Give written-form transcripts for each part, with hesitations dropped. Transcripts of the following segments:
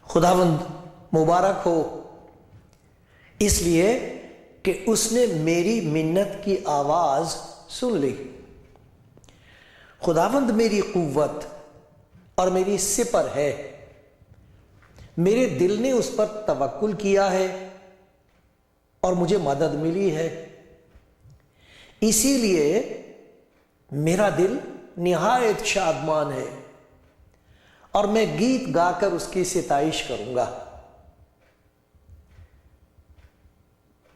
خداوند مبارک ہو اس لیے کہ اس نے میری منت کی آواز سن لی۔ خداوند میری قوت اور میری سپر ہے، میرے دل نے اس پر توکل کیا ہے اور مجھے مدد ملی ہے، اسی لیے میرا دل نہایت شادمان ہے اور میں گیت گا کر اس کی ستائش کروں گا۔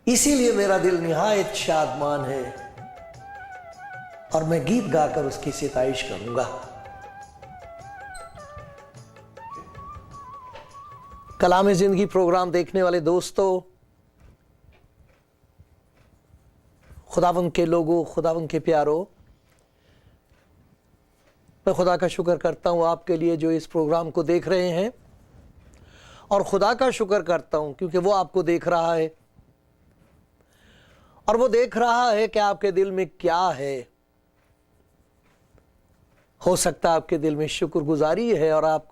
اسی لیے میرا دل نہایت شادمان ہے اور میں گیت گا کر اس کی ستائش کروں گا۔ کلام زندگی پروگرام دیکھنے والے دوستو، خداوند کے لوگوں، خداوند کے پیارو، میں خدا کا شکر کرتا ہوں آپ کے لیے جو اس پروگرام کو دیکھ رہے ہیں، اور خدا کا شکر کرتا ہوں کیونکہ وہ آپ کو دیکھ رہا ہے اور وہ دیکھ رہا ہے کہ آپ کے دل میں کیا ہے۔ ہو سکتا ہے آپ کے دل میں شکر گزاری ہے اور آپ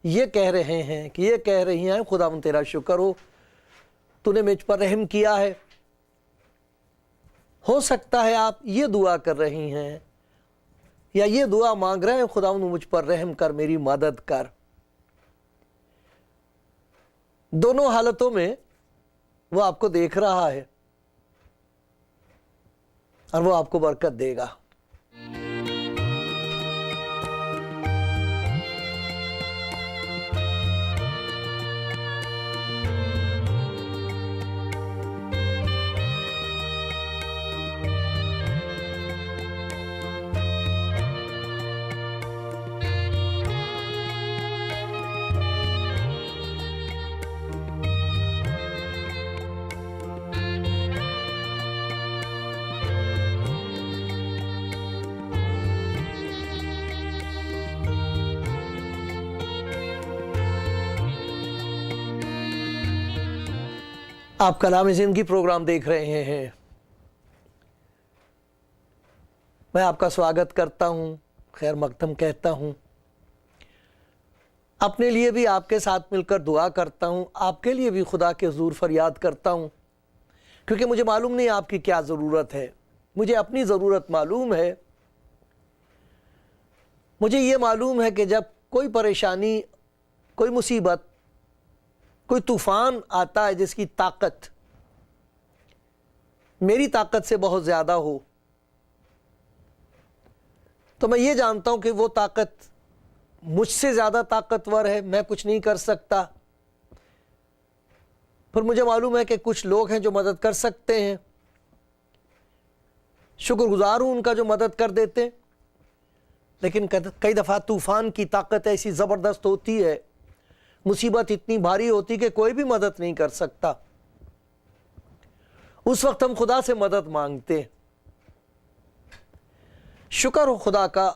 یہ کہہ رہے ہیں کہ یہ کہہ رہی ہیں، خداوند تیرا شکر ہو، تو نے مجھ پر رحم کیا ہے۔ ہو سکتا ہے آپ یہ دعا کر رہی ہیں یا یہ دعا مانگ رہے ہیں، خداوند مجھ پر رحم کر، میری مدد کر۔ دونوں حالتوں میں وہ آپ کو دیکھ رہا ہے اور وہ آپ کو برکت دے گا۔ آپ کلام زندگی پروگرام دیکھ رہے ہیں، میں آپ کا سواگت کرتا ہوں، خیر مقدم کہتا ہوں، اپنے لیے بھی آپ کے ساتھ مل کر دعا کرتا ہوں، آپ کے لیے بھی خدا کے حضور فریاد کرتا ہوں، کیونکہ مجھے معلوم نہیں آپ کی کیا ضرورت ہے، مجھے اپنی ضرورت معلوم ہے۔ مجھے یہ معلوم ہے کہ جب کوئی پریشانی، کوئی مصیبت، کوئی طوفان آتا ہے جس کی طاقت میری طاقت سے بہت زیادہ ہو، تو میں یہ جانتا ہوں کہ وہ طاقت مجھ سے زیادہ طاقتور ہے، میں کچھ نہیں کر سکتا۔ پھر مجھے معلوم ہے کہ کچھ لوگ ہیں جو مدد کر سکتے ہیں، شکر گزار ہوں ان کا جو مدد کر دیتے، لیکن کئی دفعہ طوفان کی طاقت ایسی زبردست ہوتی ہے، مصیبت اتنی بھاری ہوتی کہ کوئی بھی مدد نہیں کر سکتا۔ اس وقت ہم خدا سے مدد مانگتے ہیں۔ شکر ہو خدا کا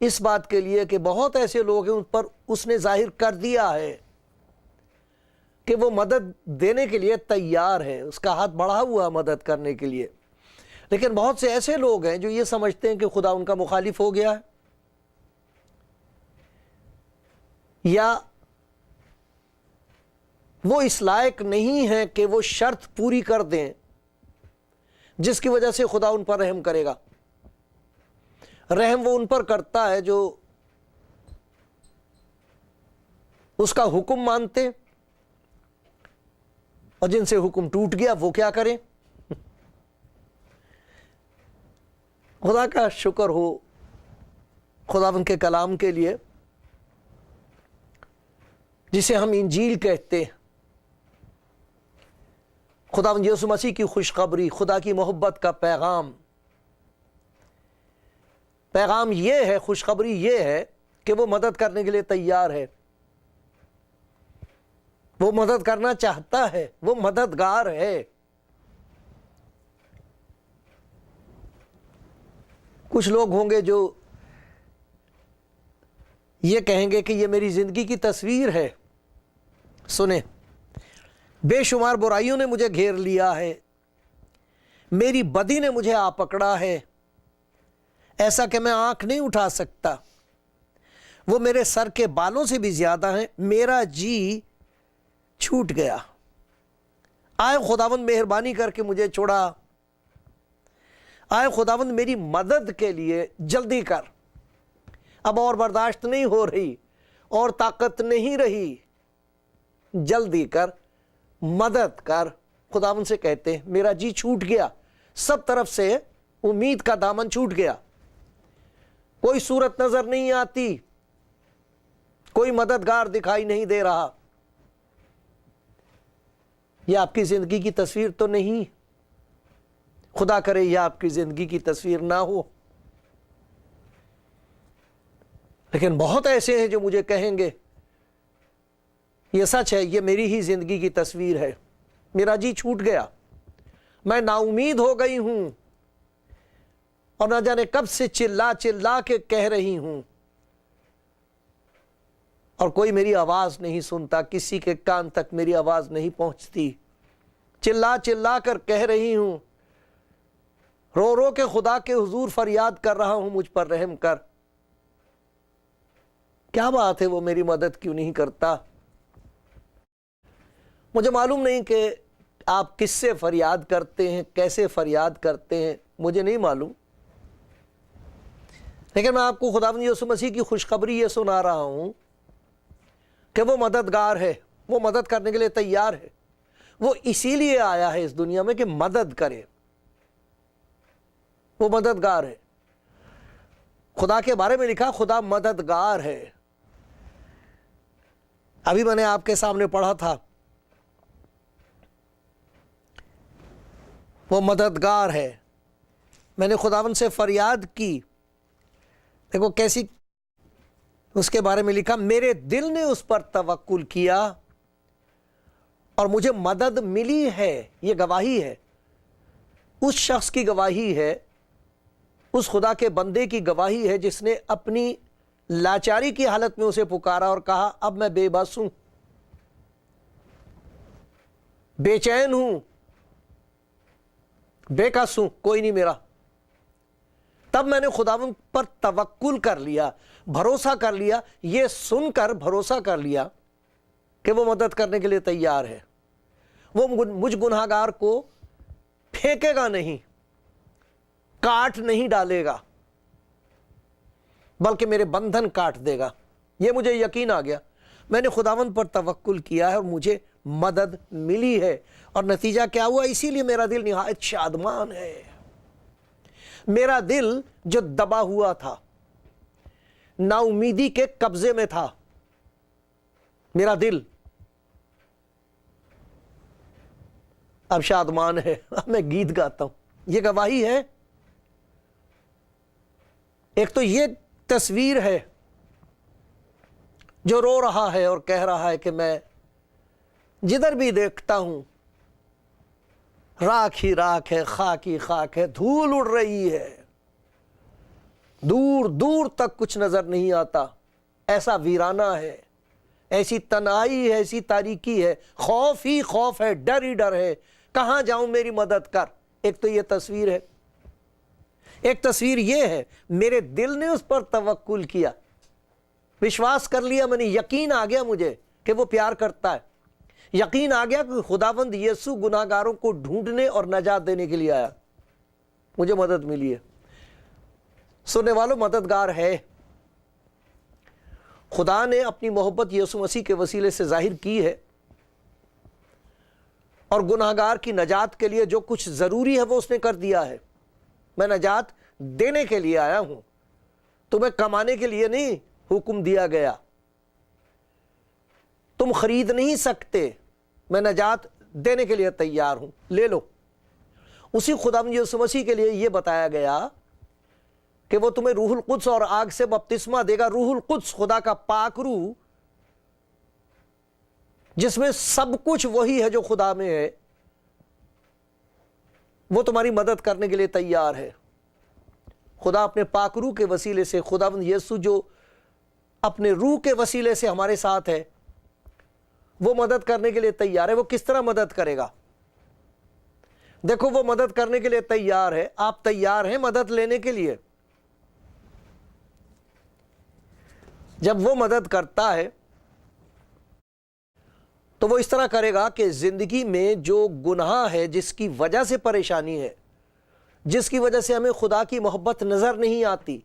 اس بات کے لیے کہ بہت ایسے لوگ ہیں ان پر اس نے ظاہر کر دیا ہے کہ وہ مدد دینے کے لیے تیار ہے، اس کا ہاتھ بڑھا ہوا مدد کرنے کے لیے۔ لیکن بہت سے ایسے لوگ ہیں جو یہ سمجھتے ہیں کہ خدا ان کا مخالف ہو گیا ہے، یا وہ اس لائق نہیں ہے کہ وہ شرط پوری کر دیں جس کی وجہ سے خدا ان پر رحم کرے گا۔ رحم وہ ان پر کرتا ہے جو اس کا حکم مانتے، اور جن سے حکم ٹوٹ گیا وہ کیا کریں؟ خدا کا شکر ہو خداوند کے کلام کے لیے جسے ہم انجیل کہتے ہیں، خداوند یسوع مسیح کی خوشخبری، خدا کی محبت کا پیغام یہ ہے، خوشخبری یہ ہے کہ وہ مدد کرنے کے لیے تیار ہے۔ وہ مدد کرنا چاہتا ہے، وہ مددگار ہے۔ کچھ لوگ ہوں گے جو یہ کہیں گے کہ یہ میری زندگی کی تصویر ہے۔ سنیں، بے شمار برائیوں نے مجھے گھیر لیا ہے، میری بدی نے مجھے آ پکڑا ہے، ایسا کہ میں آنکھ نہیں اٹھا سکتا، وہ میرے سر کے بالوں سے بھی زیادہ ہیں، میرا جی چھوٹ گیا۔ آئے خداوند مہربانی کر کے مجھے چھڑا، آئے خداوند میری مدد کے لیے جلدی کر، اب اور برداشت نہیں ہو رہی، اور طاقت نہیں رہی، جلدی کر، مدد کر۔ خداوند سے کہتے ہیں میرا جی چھوٹ گیا، سب طرف سے امید کا دامن چھوٹ گیا، کوئی صورت نظر نہیں آتی، کوئی مددگار دکھائی نہیں دے رہا۔ یہ آپ کی زندگی کی تصویر تو نہیں، خدا کرے یہ آپ کی زندگی کی تصویر نہ ہو، لیکن بہت ایسے ہیں جو مجھے کہیں گے یہ سچ ہے، یہ میری ہی زندگی کی تصویر ہے، میرا جی چھوٹ گیا، میں نا امید ہو گئی ہوں، اور نہ جانے کب سے چلا چلا کے کہہ رہی ہوں، اور کوئی میری آواز نہیں سنتا، کسی کے کان تک میری آواز نہیں پہنچتی، چلا چلا کر کہہ رہی ہوں، رو رو کے خدا کے حضور فریاد کر رہا ہوں، مجھ پر رحم کر۔ کیا بات ہے وہ میری مدد کیوں نہیں کرتا؟ مجھے معلوم نہیں کہ آپ کس سے فریاد کرتے ہیں، کیسے فریاد کرتے ہیں، مجھے نہیں معلوم، لیکن میں آپ کو خداوند یسوع مسیح کی خوشخبری یہ سنا رہا ہوں کہ وہ مددگار ہے، وہ مدد کرنے کے لیے تیار ہے، وہ اسی لیے آیا ہے اس دنیا میں کہ مدد کرے، وہ مددگار ہے۔ خدا کے بارے میں لکھا خدا مددگار ہے۔ ابھی میں نے آپ کے سامنے پڑھا تھا، وہ مددگار ہے، میں نے خداوند سے فریاد کی، دیکھو کیسی اس کے بارے میں لکھا، میرے دل نے اس پر توکل کیا اور مجھے مدد ملی ہے۔ یہ گواہی ہے، اس شخص کی گواہی ہے، اس خدا کے بندے کی گواہی ہے جس نے اپنی لاچاری کی حالت میں اسے پکارا اور کہا اب میں بے بس ہوں، بے چین ہوں، بے کس ہوں، کوئی نہیں میرا۔ تب میں نے خداوند پر توکل کر لیا، بھروسہ کر لیا، یہ سن کر بھروسہ کر لیا کہ وہ مدد کرنے کے لیے تیار ہے، وہ مجھ گناہگار کو پھینکے گا نہیں، کاٹ نہیں ڈالے گا، بلکہ میرے بندھن کاٹ دے گا۔ یہ مجھے یقین آ گیا، میں نے خداوند پر توکل کیا ہے اور مجھے مدد ملی ہے، اور نتیجہ کیا ہوا؟ اسی لیے میرا دل نہایت شادمان ہے۔ میرا دل جو دبا ہوا تھا، نا امیدی کے قبضے میں تھا، میرا دل اب شادمان ہے۔ اب میں گیت گاتا ہوں، یہ گواہی ہے۔ ایک تو یہ تصویر ہے جو رو رہا ہے اور کہہ رہا ہے کہ میں جدھر بھی دیکھتا ہوں راکھ ہی راکھ ہے، خاک ہی خاک ہے، دھول اڑ رہی ہے، دور دور تک کچھ نظر نہیں آتا، ایسا ویرانہ ہے، ایسی تنہائی ہے، ایسی تاریکی ہے، خوف ہی خوف ہے، ڈر ہی ڈر ہے، کہاں جاؤں میری مدد کر۔ ایک تو یہ تصویر ہے، ایک تصویر یہ ہے میرے دل نے اس پر توکل کیا، وشواس کر لیا میں نے، یقین آ گیا مجھے کہ وہ پیار کرتا ہے، یقین آ گیا کہ خداوند یسوع گناہگاروں کو ڈھونڈنے اور نجات دینے کے لیے آیا، مجھے مدد ملی ہے۔ سننے والوں، مددگار ہے۔ خدا نے اپنی محبت یسوع مسیح کے وسیلے سے ظاہر کی ہے، اور گناہگار کی نجات کے لیے جو کچھ ضروری ہے وہ اس نے کر دیا ہے۔ میں نجات دینے کے لیے آیا ہوں، تمہیں کمانے کے لیے نہیں حکم دیا گیا، تم خرید نہیں سکتے، میں نجات دینے کے لیے تیار ہوں، لے لو۔ اسی خداوند یسوع مسیح کے لیے یہ بتایا گیا کہ وہ تمہیں روح القدس اور آگ سے بپتسمہ دے گا۔ روح القدس، خدا کا پاک روح، جس میں سب کچھ وہی ہے جو خدا میں ہے، وہ تمہاری مدد کرنے کے لیے تیار ہے۔ خدا اپنے پاک روح کے وسیلے سے، خداوند یسوع جو اپنے روح کے وسیلے سے ہمارے ساتھ ہے، وہ مدد کرنے کے لیے تیار ہے۔ وہ کس طرح مدد کرے گا؟ دیکھو، وہ مدد کرنے کے لیے تیار ہے۔ آپ تیار ہیں مدد لینے کے لیے؟ جب وہ مدد کرتا ہے تو وہ اس طرح کرے گا کہ زندگی میں جو گناہ ہے، جس کی وجہ سے پریشانی ہے، جس کی وجہ سے ہمیں خدا کی محبت نظر نہیں آتی،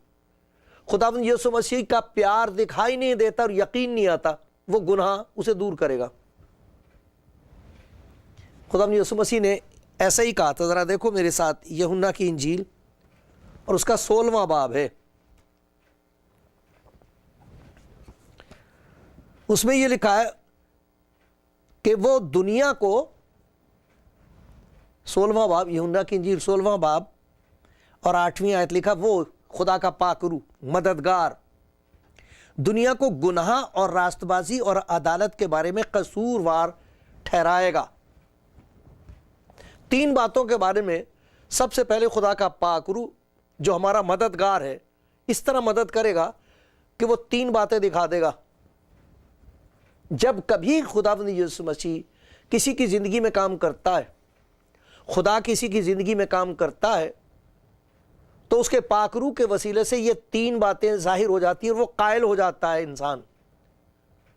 خداوند یسوع مسیح کا پیار دکھائی نہیں دیتا اور یقین نہیں آتا، وہ گناہ اسے دور کرے گا۔ خداوند یسوع مسیح نے ایسا ہی کہا تھا۔ ذرا دیکھو میرے ساتھ یوحنا کی انجیل اور اس کا 16واں باب ہے، اس میں یہ لکھا ہے کہ وہ دنیا کو، 16واں باب یوحنا کی انجیل 16واں باب اور 8ویں آیت لکھا، وہ خدا کا پاک روح مددگار دنیا کو گناہ اور راست بازی اور عدالت کے بارے میں قصوروار ٹھہرائے گا۔ 3 باتوں کے بارے میں سب سے پہلے خدا کا پاک روح جو ہمارا مددگار ہے، اس طرح مدد کرے گا کہ وہ 3 باتیں دکھا دے گا۔ جب کبھی خداوند یسوع مسیح کسی کی زندگی میں کام کرتا ہے، خدا کسی کی زندگی میں کام کرتا ہے، تو اس کے پاک روح کے وسیلے سے یہ 3 باتیں ظاہر ہو جاتی ہیں اور وہ قائل ہو جاتا ہے۔ انسان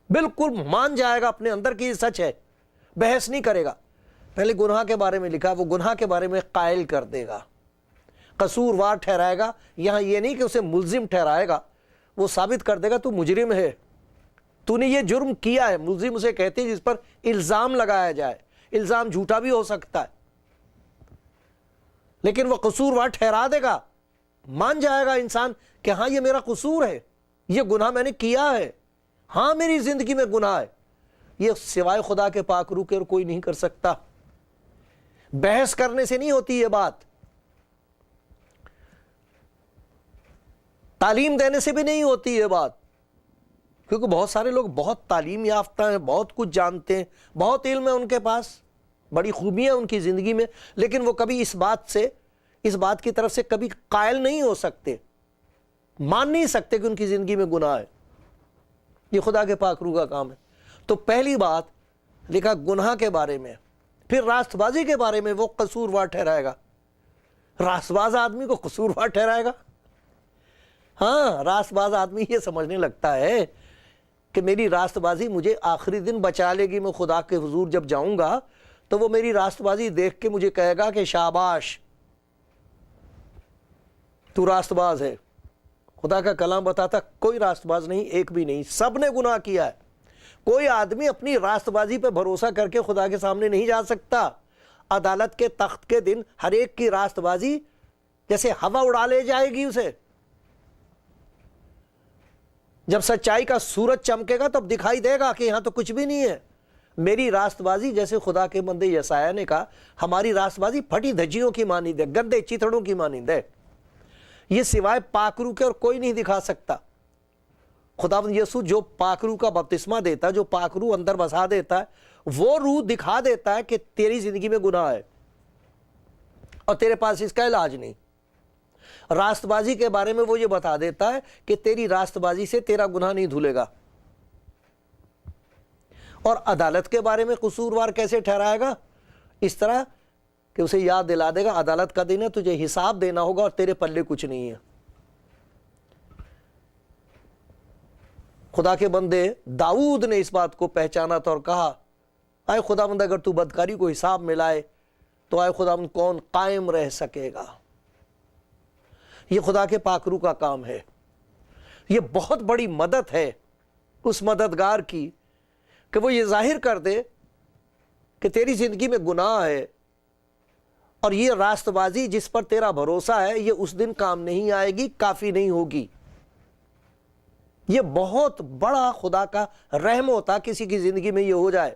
بالکل مان جائے گا اپنے اندر کہ یہ سچ ہے، بحث نہیں کرے گا۔ پہلے گناہ کے بارے میں لکھا، وہ گناہ کے بارے میں قائل کر دے گا، قصوروار ٹھہرائے گا۔ یہاں یہ نہیں کہ اسے ملزم ٹھہرائے گا، وہ ثابت کر دے گا تو مجرم ہے، تو نے یہ جرم کیا ہے۔ ملزم اسے کہتے ہیں جس پر الزام لگایا جائے، الزام جھوٹا بھی ہو سکتا ہے، لیکن وہ قصوروار ٹھہرا دے گا۔ مان جائے گا انسان کہ ہاں یہ میرا قصور ہے، یہ گناہ میں نے کیا ہے، ہاں میری زندگی میں گناہ ہے۔ یہ سوائے خدا کے پاک روح کے اور کوئی نہیں کر سکتا۔ بحث کرنے سے نہیں ہوتی یہ بات، تعلیم دینے سے بھی نہیں ہوتی یہ بات، کیونکہ بہت سارے لوگ بہت تعلیم یافتہ ہیں، بہت کچھ جانتے ہیں، بہت علم ہے ان کے پاس، بڑی خوبیاں ان کی زندگی میں، لیکن وہ کبھی اس بات کی طرف سے کبھی قائل نہیں ہو سکتے، مان نہیں سکتے کہ ان کی زندگی میں گناہ ہے۔ یہ خدا کے پاک روح کا کام ہے۔ تو پہلی بات لکھا گناہ کے بارے میں، پھر راست بازی کے بارے میں وہ قصوروار ٹھہرائے گا۔ راست باز آدمی کو قصوروار ٹھہرائے گا؟ ہاں، راست باز آدمی یہ سمجھنے لگتا ہے کہ میری راست بازی مجھے آخری دن بچا لے گی، میں خدا کے حضور جب جاؤں گا تو وہ میری راست بازی دیکھ کے مجھے کہے گا کہ شاباش، تو راست باز ہے۔ خدا کا کلام بتاتا کوئی راست باز نہیں، ایک بھی نہیں، سب نے گناہ کیا ہے۔ کوئی آدمی اپنی راست بازی پہ بھروسہ کر کے خدا کے سامنے نہیں جا سکتا۔ عدالت کے تخت کے دن ہر ایک کی راست بازی جیسے ہوا اڑا لے جائے گی اسے۔ جب سچائی کا سورج چمکے گا تب دکھائی دے گا کہ یہاں تو کچھ بھی نہیں ہے۔ میری راست بازی، جیسے خدا کے بندے یسایہ نے کہا، ہماری راست بازی پھٹی دھجیوں کی مانند ہے، گندے چیتڑوں کی مانند ہے۔ یہ سوائے پاک روح کے اور کوئی نہیں دکھا سکتا۔ خداوند یسوع جو پاک روح کا بپتسمہ دیتا ہے، جو پاک روح اندر بسا دیتا ہے، وہ روح دکھا دیتا ہے کہ تیری زندگی میں گناہ ہے اور تیرے پاس اس کا علاج نہیں۔ راست بازی کے بارے میں وہ یہ بتا دیتا ہے کہ تیری راست بازی سے تیرا گناہ نہیں دھلے گا۔ اور عدالت کے بارے میں قصوروار کیسے ٹھہرائے گا؟ اس طرح کہ اسے یاد دلا دے گا عدالت کا دن ہے، تجھے حساب دینا ہوگا اور تیرے پلے کچھ نہیں ہے۔ خدا کے بندے داؤد نے اس بات کو پہچانا تھا اور کہا، اے خداوند اگر تو بدکاری کو حساب میں لائے تو اے خداوند کون قائم رہ سکے گا؟ یہ خدا کے پاک روح کا کام ہے۔ یہ بہت بڑی مدد ہے اس مددگار کی کہ وہ یہ ظاہر کر دے کہ تیری زندگی میں گناہ ہے اور یہ راست بازی جس پر تیرا بھروسہ ہے یہ اس دن کام نہیں آئے گی، کافی نہیں ہوگی۔ یہ بہت بڑا خدا کا رحم ہوتا کسی کی زندگی میں یہ ہو جائے۔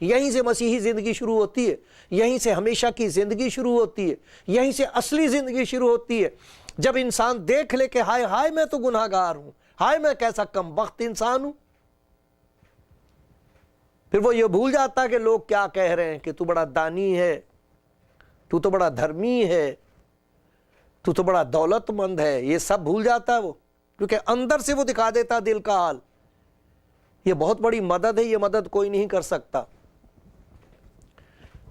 یہیں سے مسیحی زندگی شروع ہوتی ہے، یہیں سے ہمیشہ کی زندگی شروع ہوتی ہے، یہیں سے اصلی زندگی شروع ہوتی ہے۔ جب انسان دیکھ لے کہ ہائے ہائے میں تو گناہ گار ہوں، ہائے میں کیسا کم بخت انسان ہوں، پھر وہ یہ بھول جاتا ہے کہ لوگ کیا کہہ رہے ہیں کہ تو بڑا دانی ہے، تو تو بڑا دھرمی ہے، تو تو بڑا دولت مند ہے، یہ سب بھول جاتا ہے وہ، کیونکہ اندر سے وہ دکھا دیتا دل کا حال۔ یہ بہت بڑی مدد ہے، یہ مدد کوئی نہیں کر سکتا۔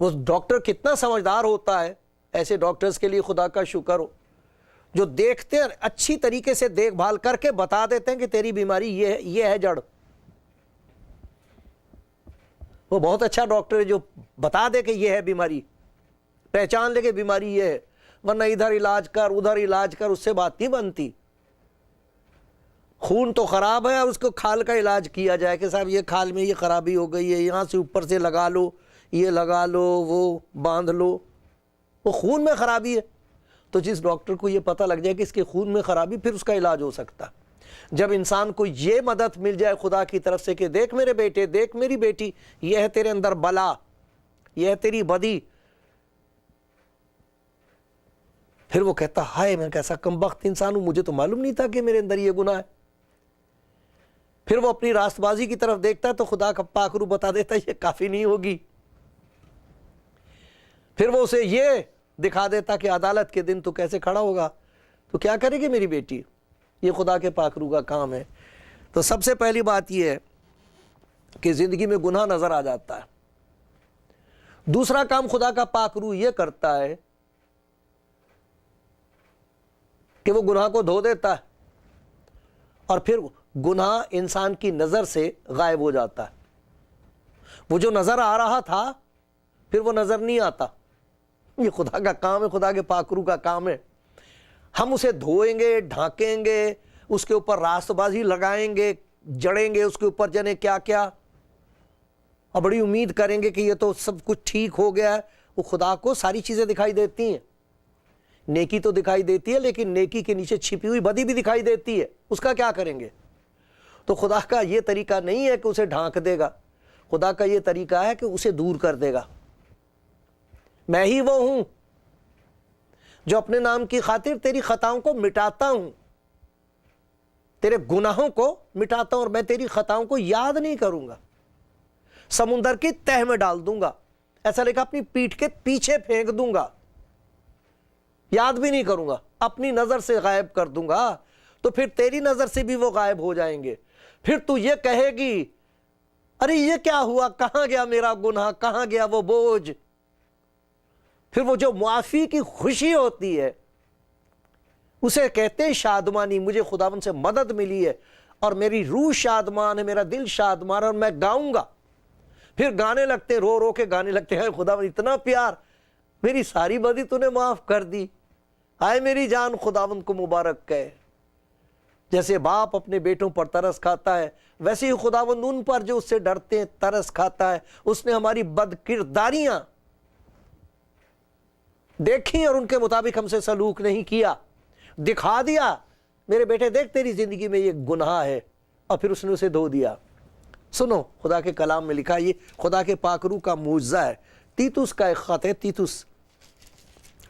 وہ ڈاکٹر کتنا سمجھدار ہوتا ہے، ایسے ڈاکٹرز کے لیے خدا کا شکر ہو، جو دیکھتے ہیں اچھی طریقے سے دیکھ بھال کر کے بتا دیتے ہیں کہ تیری بیماری یہ ہے جڑ۔ وہ بہت اچھا ڈاکٹر ہے جو بتا دے کہ یہ ہے بیماری، پہچان لے کہ بیماری یہ ہے، ورنہ ادھر علاج کر ادھر علاج کر، اس سے بات نہیں بنتی۔ خون تو خراب ہے، اس کو کھال کا علاج کیا جائے کہ صاحب یہ کھال میں یہ خرابی ہو گئی ہے، یہاں سے اوپر سے لگا لو، یہ لگا لو، وہ باندھ لو، وہ خون میں خرابی ہے۔ تو جس ڈاکٹر کو یہ پتہ لگ جائے کہ اس کے خون میں خرابی، پھر اس کا علاج ہو سکتا۔ جب انسان کو یہ مدد مل جائے خدا کی طرف سے کہ دیکھ میرے بیٹے، دیکھ میری بیٹی، یہ ہے تیرے اندر بلا، یہ ہے تیری بدی، پھر وہ کہتا ہائے میں کیسا کم بخت انسان ہوں، مجھے تو معلوم نہیں تھا کہ میرے اندر یہ گناہ ہے۔ پھر وہ اپنی راست بازی کی طرف دیکھتا ہے تو خدا کا پاک روح بتا دیتا ہے یہ کافی نہیں ہوگی۔ پھر وہ اسے یہ دکھا دیتا کہ عدالت کے دن تو کیسے کھڑا ہوگا، تو کیا کرے گی میری بیٹی؟ یہ خدا کے پاک روح کا کام ہے۔ تو سب سے پہلی بات یہ ہے کہ زندگی میں گناہ نظر آ جاتا ہے۔ دوسرا کام خدا کا پاک روح یہ کرتا ہے کہ وہ گناہ کو دھو دیتا ہے، اور پھر گناہ انسان کی نظر سے غائب ہو جاتا ہے۔ وہ جو نظر آ رہا تھا پھر وہ نظر نہیں آتا۔ یہ خدا کا کام ہے، خدا کے پاک روح کا کام ہے۔ ہم اسے دھوئیں گے، ڈھانکیں گے، اس کے اوپر راست بازی لگائیں گے، جڑیں گے اس کے اوپر جانے کیا کیا، اور بڑی امید کریں گے کہ یہ تو سب کچھ ٹھیک ہو گیا ہے۔ وہ خدا کو ساری چیزیں دکھائی دیتی ہیں، نیکی تو دکھائی دیتی ہے، لیکن نیکی کے نیچے چھپی ہوئی بدی بھی دکھائی دیتی ہے، اس کا کیا کریں گے؟ تو خدا کا یہ طریقہ نہیں ہے کہ اسے ڈھانک دے گا، خدا کا یہ طریقہ ہے کہ اسے دور کر دے گا۔ میں ہی وہ ہوں جو اپنے نام کی خاطر تیری خطاؤں کو مٹاتا ہوں، تیرے گناہوں کو مٹاتا ہوں، اور میں تیری خطاؤں کو یاد نہیں کروں گا، سمندر کی تہ میں ڈال دوں گا، ایسا لکھا اپنی پیٹھ کے پیچھے پھینک دوں گا، یاد بھی نہیں کروں گا، اپنی نظر سے غائب کر دوں گا۔ تو پھر تیری نظر سے بھی وہ غائب ہو جائیں گے۔ پھر تو یہ کہے گی ارے یہ کیا ہوا، کہاں گیا میرا گناہ، کہاں گیا وہ بوجھ؟ پھر وہ جو معافی کی خوشی ہوتی ہے اسے کہتے ہیں شادمانی۔ مجھے خداوند سے مدد ملی ہے اور میری روح شادمان ہے، میرا دل شادمان ہے، اور میں گاؤں گا۔ پھر گانے لگتے، رو رو کے گانے لگتے ہیں، خداوند اتنا پیار، میری ساری بدی تو نے معاف کر دی، آئے میری جان خداوند کو مبارک کہے۔ جیسے باپ اپنے بیٹوں پر ترس کھاتا ہے، ویسے ہی خداوند ان پر جو اس سے ڈرتے ہیں ترس کھاتا ہے۔ اس نے ہماری بد کرداریاں دیکھی اور ان کے مطابق ہم سے سلوک نہیں کیا، دکھا دیا میرے بیٹے دیکھ تیری زندگی میں یہ گناہ ہے، اور پھر اس نے اسے دھو دیا۔ سنو خدا کے کلام میں لکھا، یہ خدا کے پاک روح کا معجزہ ہے۔ تیتوس کا ایک خط ہے، تیتوس،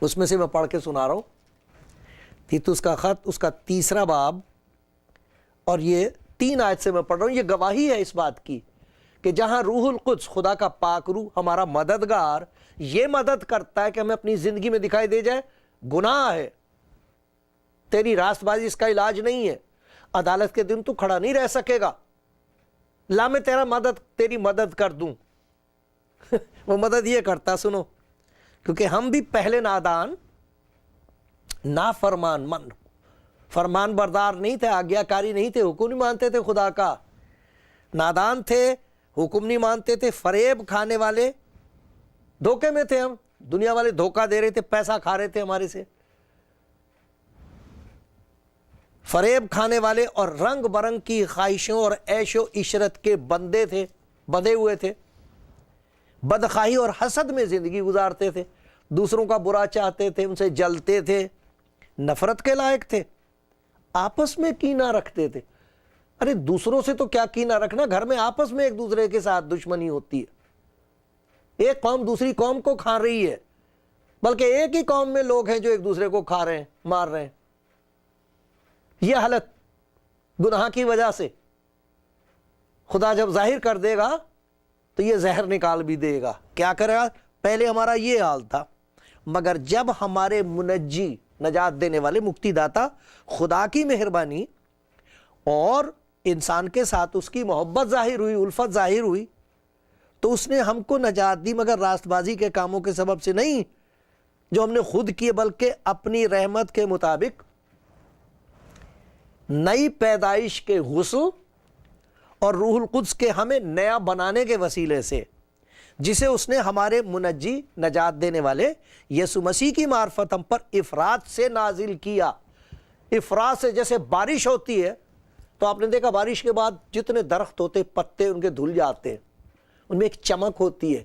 اس میں سے میں پڑھ کے سنا رہا ہوں۔ تیتوس کا خط، اس کا 3 باب، اور یہ 3 آیت سے میں پڑھ رہا ہوں۔ یہ گواہی ہے اس بات کی کہ جہاں روح القدس، خدا کا پاک روح ہمارا مددگار، یہ مدد کرتا ہے کہ ہمیں اپنی زندگی میں دکھائی دے جائے گناہ ہے، تیری راست بازی اس کا علاج نہیں ہے، عدالت کے دن تو کھڑا نہیں رہ سکے گا، لا میں تیری مدد کر دوں۔ وہ مدد یہ کرتا، سنو، کیونکہ ہم بھی پہلے نادان، نافرمان من، فرمان بردار نہیں تھے، آگیا کاری نہیں تھے، حکم نہیں مانتے تھے خدا کا، نادان تھے، حکم نہیں مانتے تھے، فریب کھانے والے، دھوکے میں تھے ہم، دنیا والے دھوکہ دے رہے تھے، پیسہ کھا رہے تھے ہمارے سے، فریب کھانے والے، اور رنگ برنگ کی خواہشوں اور عیش و عشرت کے بندے تھے، بندھے ہوئے تھے، بدخواہی اور حسد میں زندگی گزارتے تھے، دوسروں کا برا چاہتے تھے، ان سے جلتے تھے، نفرت کے لائق تھے، آپس میں کینہ رکھتے تھے۔ ارے دوسروں سے تو کیا کینہ رکھنا، گھر میں آپس میں ایک دوسرے کے ساتھ دشمنی ہوتی ہے، ایک قوم دوسری قوم کو کھا رہی ہے، بلکہ ایک ہی قوم میں لوگ ہیں جو ایک دوسرے کو کھا رہے ہیں، مار رہے ہیں۔ یہ حالت گناہ کی وجہ سے خدا جب ظاہر کر دے گا تو یہ زہر نکال بھی دے گا. کیا کرے گا؟ پہلے ہمارا یہ حال تھا، مگر جب ہمارے منجی، نجات دینے والے، مکتی داتا خدا کی مہربانی اور انسان کے ساتھ اس کی محبت ظاہر ہوئی، الفت ظاہر ہوئی، تو اس نے ہم کو نجات دی، مگر راست بازی کے کاموں کے سبب سے نہیں جو ہم نے خود کیے، بلکہ اپنی رحمت کے مطابق نئی پیدائش کے غسل اور روح القدس کے ہمیں نیا بنانے کے وسیلے سے، جسے اس نے ہمارے منجی، نجات دینے والے یسوع مسیح کی معرفت ہم پر افراط سے نازل کیا. افراط سے جیسے بارش ہوتی ہے، تو آپ نے دیکھا بارش کے بعد جتنے درخت ہوتے پتے ان کے دھل جاتے ہیں، ان میں ایک چمک ہوتی ہے.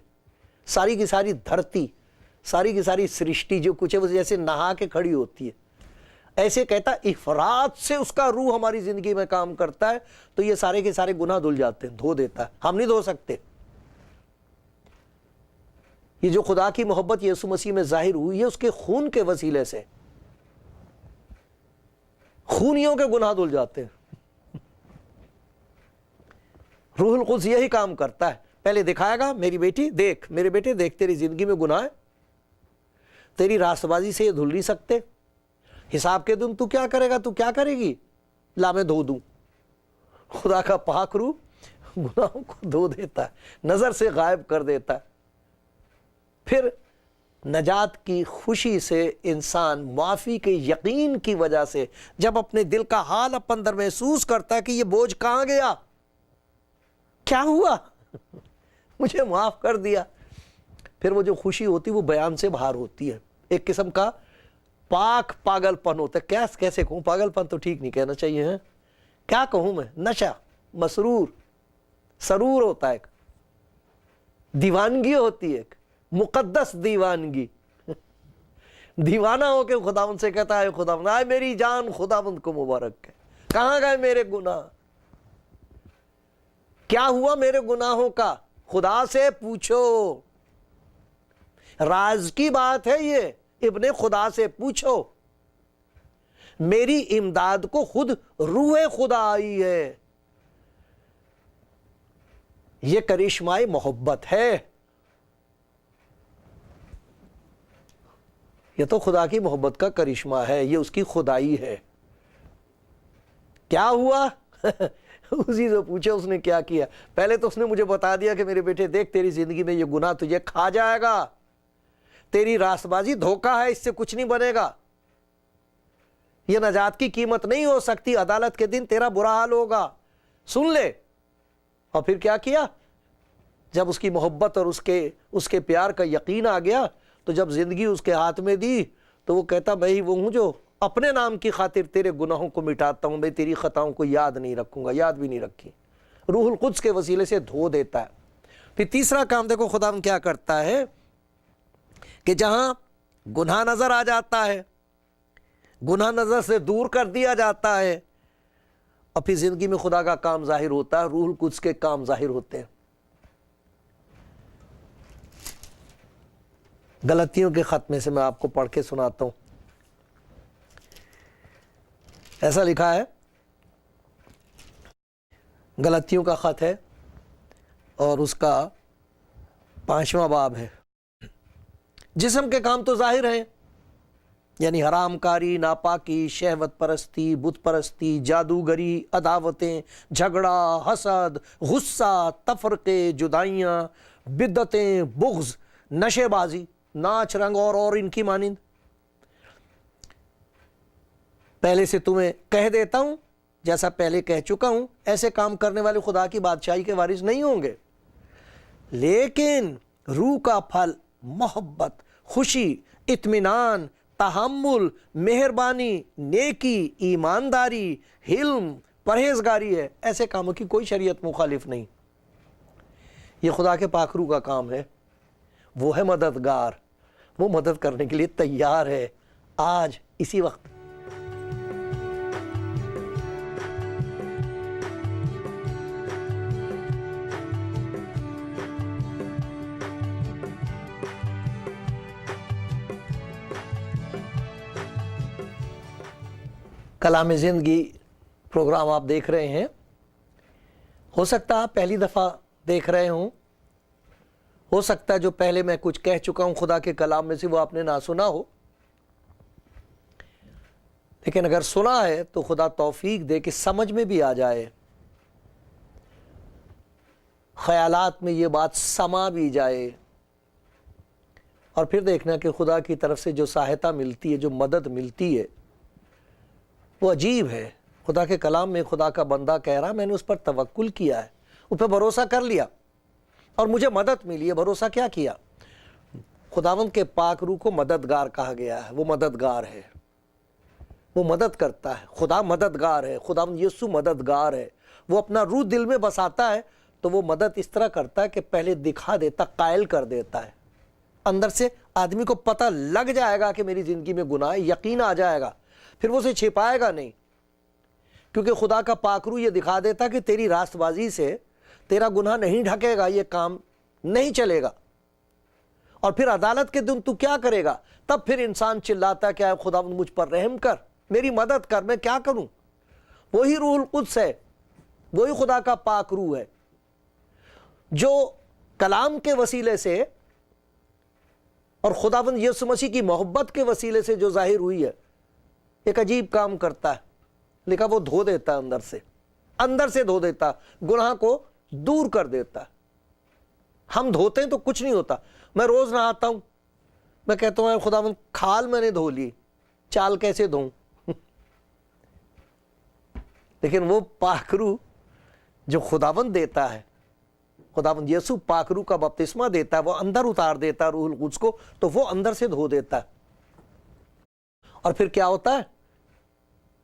ساری کی ساری دھرتی، ساری کی ساری سرشٹی جو کچھ ہے وہ جیسے نہا کے کھڑی ہوتی ہے. ایسے کہتا افراط سے اس کا روح ہماری زندگی میں کام کرتا ہے، تو یہ سارے کے سارے گناہ دھل جاتے ہیں، دھو دیتا ہے. ہم نہیں دھو سکتے. یہ جو خدا کی محبت یسوع مسیح میں ظاہر ہوئی ہے اس کے خون کے وسیلے سے خونیوں کے گناہ دھل جاتے ہیں. روح القدس یہی کام کرتا ہے. پہلے دکھائے گا میری بیٹی دیکھ، میرے بیٹے دیکھ، تیری زندگی میں گناہ ہے، تیری راست بازی سے یہ دھل نہیں سکتے. حساب کے دن تو کیا کرے گا، تو کیا کرے گی؟ لا میں دھو دوں. خدا کا پاک روح گناہوں کو دھو دیتا ہے، نظر سے غائب کر دیتا ہے. پھر نجات کی خوشی سے انسان معافی کے یقین کی وجہ سے جب اپنے دل کا حال اپنے اندر محسوس کرتا ہے کہ یہ بوجھ کہاں گیا، کیا ہوا، مجھے معاف کر دیا، پھر وہ جو خوشی ہوتی وہ بیان سے باہر ہوتی ہے. ایک قسم کا پاک پاگل پن ہوتا ہے. کیسے کہوں؟ پاگل پن تو ٹھیک نہیں کہنا چاہیے، ہیں کیا کہوں میں؟ نشہ، مسرور، سرور ہوتا ہے، ایک دیوانگی ہوتی ہے، ایک مقدس دیوانگی. دیوانہ ہو کے خداوند سے کہتا ہے خداوند آئے میری جان خداوند کو مبارک ہے. کہاں گئے میرے گناہ؟ کیا ہوا میرے گناہوں کا؟ خدا سے پوچھو. راز کی بات ہے یہ، ابن خدا سے پوچھو. میری امداد کو خود روح خدا آئی ہے. یہ کرشمائے محبت ہے. یہ تو خدا کی محبت کا کرشمہ ہے، یہ اس کی خدائی ہے. کیا ہوا؟ اسی سے پوچھے اس نے کیا کیا. پہلے تو اس نے مجھے بتا دیا کہ میرے بیٹے دیکھ تیری زندگی میں یہ گناہ تجھے کھا جائے گا، تیری راست بازی دھوکہ ہے، اس سے کچھ نہیں بنے گا، یہ نجات کی قیمت نہیں ہو سکتی، عدالت کے دن تیرا برا حال ہوگا، سن لے. اور پھر کیا کیا؟ جب اس کی محبت اور اس کے پیار کا یقین آ گیا تو جب زندگی اس کے ہاتھ میں دی تو وہ کہتا میں ہی وہ ہوں جو اپنے نام کی خاطر تیرے گناہوں کو مٹاتا ہوں، میں تیری خطاؤں کو یاد نہیں رکھوں گا. یاد بھی نہیں رکھی. روح القدس کے وسیلے سے دھو دیتا ہے. پھر تیسرا کام دیکھو خدا کیا کرتا ہے کہ جہاں گناہ نظر آ جاتا ہے، گناہ نظر سے دور کر دیا جاتا ہے، اور پھر زندگی میں خدا کا کام ظاہر ہوتا ہے، روح القدس کے کام ظاہر ہوتے ہیں. غلطیوں کے خط میں سے میں آپ کو پڑھ کے سناتا ہوں. ایسا لکھا ہے، غلطیوں کا خط ہے اور اس کا 5واں باب ہے. جسم کے کام تو ظاہر ہیں، یعنی حرام کاری، ناپاکی، شہوت پرستی، بت پرستی، جادوگری، عداوتیں، جھگڑا، حسد، غصہ، تفرقے، جدائیاں، بدعتیں، بغض، نشے بازی، ناچ رنگ اور ان کی مانند. پہلے سے تمہیں کہہ دیتا ہوں، جیسا پہلے کہہ چکا ہوں، ایسے کام کرنے والے خدا کی بادشاہی کے وارث نہیں ہوں گے. لیکن روح کا پھل محبت، خوشی، اطمینان، تحمل، مہربانی، نیکی، ایمانداری، حلم، پرہیزگاری ہے. ایسے کاموں کی کوئی شریعت مخالف نہیں. یہ خدا کے پاک روح کا کام ہے. وہ ہے مددگار، وہ مدد کرنے کے لیے تیار ہے آج اسی وقت. کلام زندگی پروگرام آپ دیکھ رہے ہیں. ہو سکتا ہے آپ پہلی دفعہ دیکھ رہے ہوں ہو سکتا ہے جو پہلے میں کچھ کہہ چکا ہوں خدا کے کلام میں سے وہ آپ نے نہ سنا ہو، لیکن اگر سنا ہے تو خدا توفیق دے کہ سمجھ میں بھی آ جائے، خیالات میں یہ بات سما بھی جائے، اور پھر دیکھنا کہ خدا کی طرف سے جو سہایتا ملتی ہے، جو مدد ملتی ہے، وہ عجیب ہے۔ خدا کے کلام میں خدا کا بندہ کہہ رہا میں نے اس پر توکل کیا ہے، اس پر بھروسہ کر لیا اور مجھے مدد ملی ہے۔ بھروسہ کیا کیا؟ خداوند کے پاک روح کو مددگار کہا گیا ہے، وہ مددگار ہے، وہ مدد کرتا ہے۔ خدا مددگار ہے، خداوند یسوع مددگار ہے۔ وہ اپنا روح دل میں بساتا ہے تو وہ مدد اس طرح کرتا ہے کہ پہلے دکھا دیتا، قائل کر دیتا ہے۔ اندر سے آدمی کو پتہ لگ جائے گا کہ میری زندگی میں گناہ ہے، یقین آ جائے گا، پھر وہ اسے چھپائے گا نہیں، کیونکہ خدا کا پاک روح یہ دکھا دیتا کہ تیری راست بازی سے تیرا گناہ نہیں ڈھکے گا، یہ کام نہیں چلے گا۔ اور پھر عدالت کے دن تو کیا کرے گا؟ تب پھر انسان چلاتا ہے کہ اے خدا مجھ پر رحم کر، میری مدد کر، میں کیا کروں؟ وہی روح القدس ہے، وہی خدا کا پاک روح ہے جو کلام کے وسیلے سے اور خداوند یسوع مسیح کی محبت کے وسیلے سے جو ظاہر ہوئی ہے، ایک عجیب کام کرتا ہے۔ لکھا وہ دھو دیتا ہے، اندر سے دھو دیتا، گناہ کو دور کر دیتا۔ ہم دھوتے ہیں تو کچھ نہیں ہوتا۔ میں روز نہاتا ہوں، میں کہتا ہوں اے خداوند کھال میں نے دھو لی، چال کیسے دھوں؟ لیکن وہ پاک روح جو خداوند دیتا ہے، خداوند یسوع پاک روح کا بپتسمہ دیتا ہے، وہ اندر اتار دیتا ہے روح القدس کو، تو وہ اندر سے دھو دیتا ہے۔ اور پھر کیا ہوتا ہے؟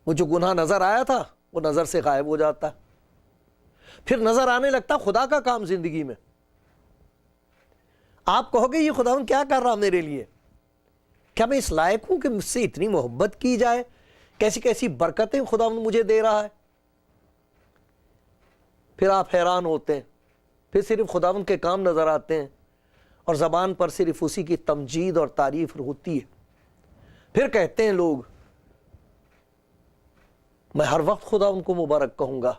وہ جو گناہ نظر آیا تھا وہ نظر سے غائب ہو جاتا ہے، پھر نظر آنے لگتا خدا کا کام زندگی میں۔ آپ کہو گے یہ خداوند کیا کر رہا میرے لیے؟ کیا میں اس لائق ہوں کہ مجھ سے اتنی محبت کی جائے؟ کیسی کیسی برکتیں خداوند مجھے دے رہا ہے؟ پھر آپ حیران ہوتے ہیں، پھر صرف خداوند کے کام نظر آتے ہیں اور زبان پر صرف اسی کی تمجید اور تعریف ہوتی ہے۔ پھر کہتے ہیں لوگ میں ہر وقت خداوند کو مبارک کہوں گا،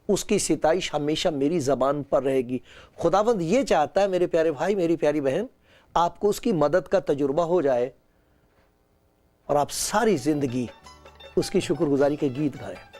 اس کی ستائش ہمیشہ میری زبان پر رہے گی۔ خداوند یہ چاہتا ہے میرے پیارے بھائی، میری پیاری بہن، آپ کو اس کی مدد کا تجربہ ہو جائے اور آپ ساری زندگی اس کی شکر گزاری کے گیت گائیں۔